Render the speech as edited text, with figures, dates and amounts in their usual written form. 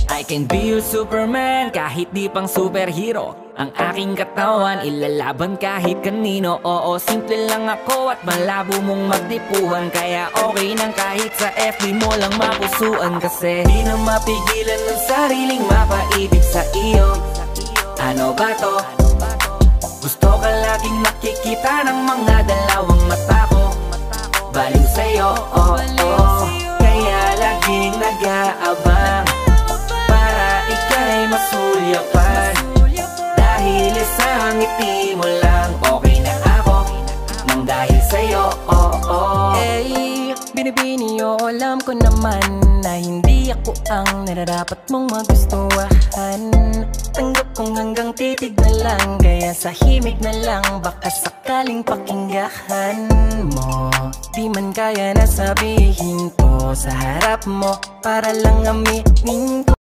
I can be your Superman kahit di pang superhero. Ang aking katawan ilalaban kahit kanino. Oo, simple lang ako at malabo mong magtipuhan. Kaya okay nang kahit sa FB mo lang mapusuan. Kasi di na mapigilan ng sariling mapaibig sa iyo. Ano ba to? Gusto ka laging nakikita ng mga dalawang mata ko. Baliw sa'yo, oh, oh. Kaya laging nag-aabang para ika'y masulyapan. Dahil isang ngiti mo lang okay na ako nang dahil sa'yo, oh, oh. Hey, binibini o alam ko naman na hindi ako ang nararapat mong magustuhan. Tanggap kong hanggang titig na lang, kaya sa himig na lang baka sakaling pakinggan mo. Di man kaya na sabihin ko sa harap mo para lang aminin ko